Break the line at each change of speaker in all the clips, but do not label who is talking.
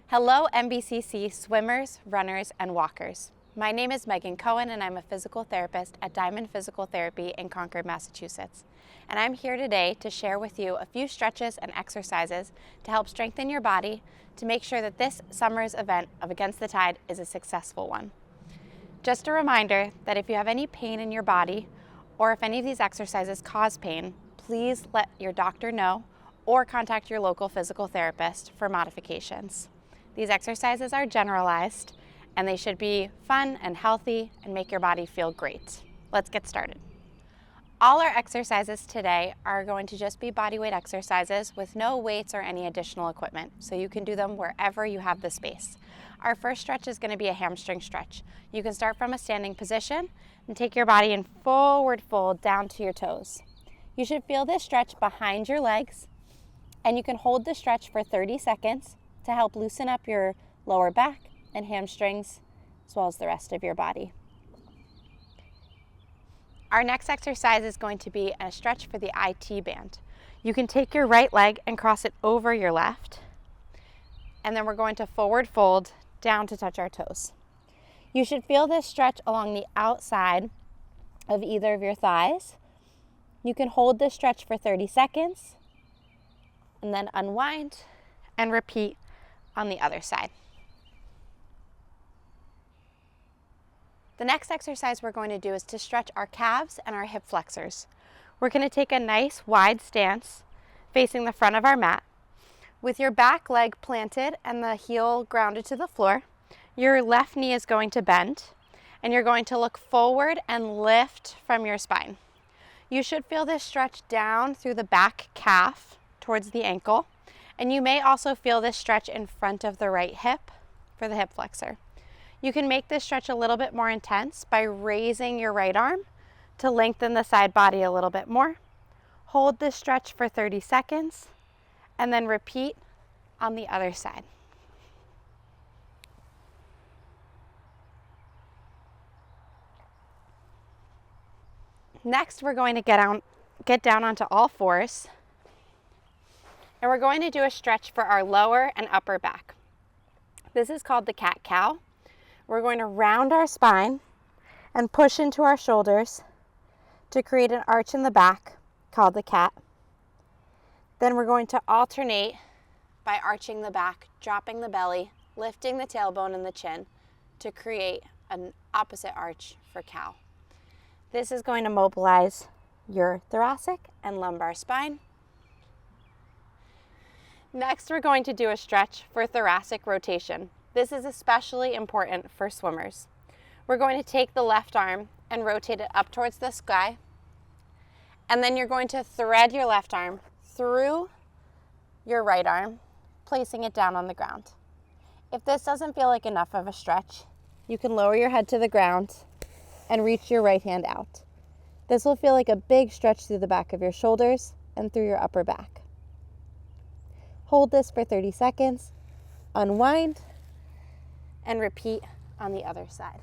Hello MBCC swimmers, runners, and walkers. My name is Megan Cohen and I'm a physical therapist at Diamond Physical Therapy in Concord, Massachusetts. And I'm here today to share with you a few stretches and exercises to help strengthen your body to make sure that this summer's event of Against the Tide is a successful one. Just a reminder that if you have any pain in your body or if any of these exercises cause pain, please let your doctor know or contact your local physical therapist for modifications. These exercises are generalized and they should be fun and healthy and make your body feel great. Let's get started. All our exercises today are going to just be bodyweight exercises with no weights or any additional equipment, so you can do them wherever you have the space. Our first stretch is going to be a hamstring stretch. You can start from a standing position and take your body in forward fold down to your toes. You should feel this stretch behind your legs, and you can hold the stretch for 30 seconds to help loosen up your lower back and hamstrings as well as the rest of your body. Our next exercise is going to be a stretch for the IT band. You can take your right leg and cross it over your left, and then we're going to forward fold down to touch our toes. You should feel this stretch along the outside of either of your thighs. You can hold this stretch for 30 seconds and then unwind and repeat on the other side. The next exercise we're going to do is to stretch our calves and our hip flexors. We're going to take a nice wide stance facing the front of our mat. With your back leg planted and the heel grounded to the floor, your left knee is going to bend and you're going to look forward and lift from your spine. You should feel this stretch down through the back calf towards the ankle, and you may also feel this stretch in front of the right hip for the hip flexor. You can make this stretch a little bit more intense by raising your right arm to lengthen the side body a little bit more. Hold this stretch for 30 seconds and then repeat on the other side. Next, we're going to get down onto all fours, and we're going to do a stretch for our lower and upper back. This is called the cat-cow. We're going to round our spine and push into our shoulders to create an arch in the back called the cat. Then we're going to alternate by arching the back, dropping the belly, lifting the tailbone and the chin to create an opposite arch for cow. This is going to mobilize your thoracic and lumbar spine. Next, we're going to do a stretch for thoracic rotation. This is especially important for swimmers. We're going to take the left arm and rotate it up towards the sky, and then you're going to thread your left arm through your right arm, placing it down on the ground. If this doesn't feel like enough of a stretch, you can lower your head to the ground and reach your right hand out. This will feel like a big stretch through the back of your shoulders and through your upper back. Hold this for 30 seconds, unwind, and repeat on the other side.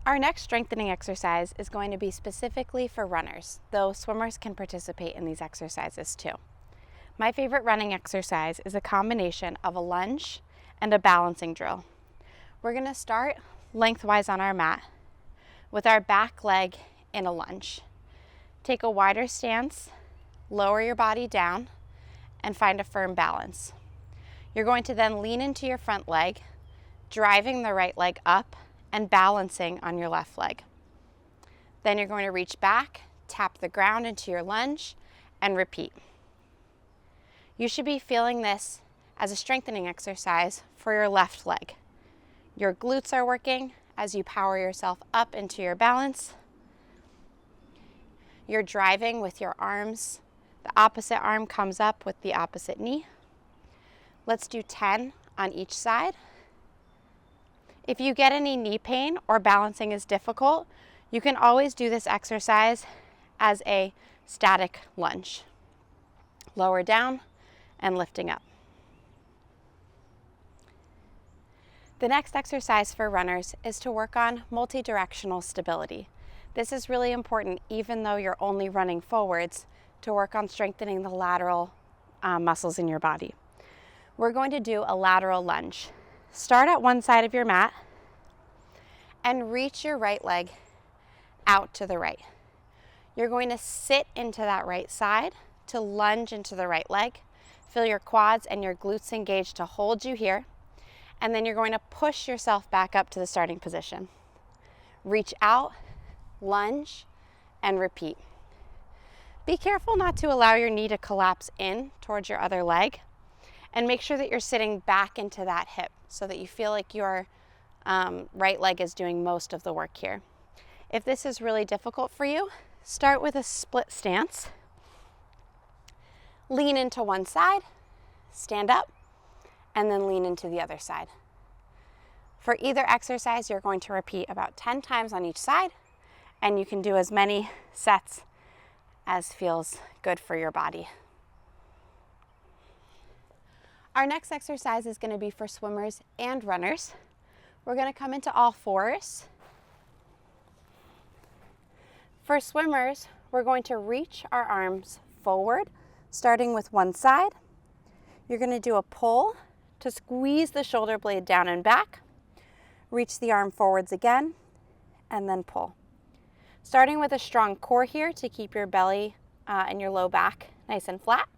Our next strengthening exercise is going to be specifically for runners, though swimmers can participate in these exercises too. My favorite running exercise is a combination of a lunge and a balancing drill. We're going to start lengthwise on our mat with our back leg in a lunge. Take a wider stance, lower your body down, and find a firm balance. You're going to then lean into your front leg, driving the right leg up and balancing on your left leg. Then you're going to reach back, tap the ground into your lunge, and repeat. You should be feeling this as a strengthening exercise for your left leg. Your glutes are working as you power yourself up into your balance. You're driving with your arms. The opposite arm comes up with the opposite knee. Let's do 10 on each side. If you get any knee pain or balancing is difficult, you can always do this exercise as a static lunge. Lower down and lifting up. The next exercise for runners is to work on multi-directional stability. This is really important even though you're only running forwards, to work on strengthening the lateral muscles in your body. We're going to do a lateral lunge. Start at one side of your mat and reach your right leg out to the right. You're going to sit into that right side to lunge into the right leg. Feel your quads and your glutes engaged to hold you here. And then you're going to push yourself back up to the starting position. Reach out, lunge, and repeat. Be careful not to allow your knee to collapse in towards your other leg, and make sure that you're sitting back into that hip so that you feel like your right leg is doing most of the work here. If this is really difficult for you, start with a split stance. Lean into one side, stand up, and then lean into the other side. For either exercise, you're going to repeat about 10 times on each side, and you can do as many sets as feels good for your body. Our next exercise is going to be for swimmers and runners. We're going to come into all fours. For swimmers, we're going to reach our arms forward, starting with one side. You're going to do a pull to squeeze the shoulder blade down and back. Reach the arm forwards again, and then pull. Starting with a strong core here to keep your belly and your low back nice and flat.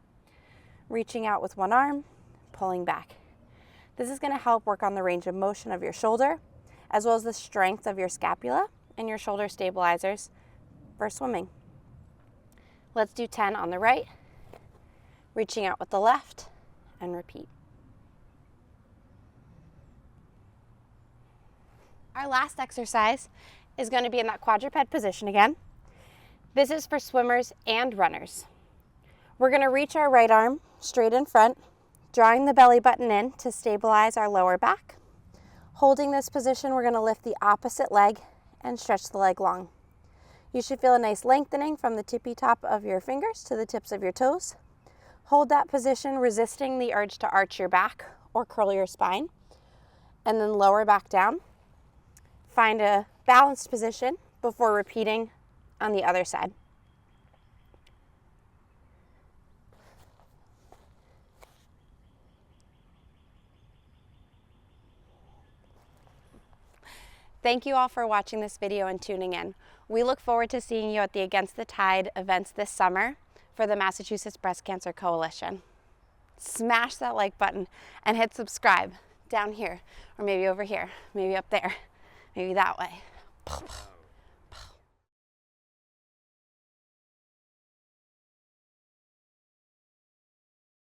Reaching out with one arm, pulling back. This is going to help work on the range of motion of your shoulder, as well as the strength of your scapula and your shoulder stabilizers for swimming. Let's do 10 on the right, reaching out with the left, and repeat. Our last exercise is going to be in that quadruped position again. This is for swimmers and runners. We're going to reach our right arm straight in front, drawing the belly button in to stabilize our lower back. Holding this position, we're going to lift the opposite leg and stretch the leg long. You should feel a nice lengthening from the tippy top of your fingers to the tips of your toes. Hold that position, resisting the urge to arch your back or curl your spine, and then lower back down. Find a balanced position before repeating on the other side. Thank you all for watching this video and tuning in. We look forward to seeing you at the Against the Tide events this summer for the Massachusetts Breast Cancer Coalition. Smash that like button and hit subscribe down here, or maybe over here, maybe up there, maybe that way.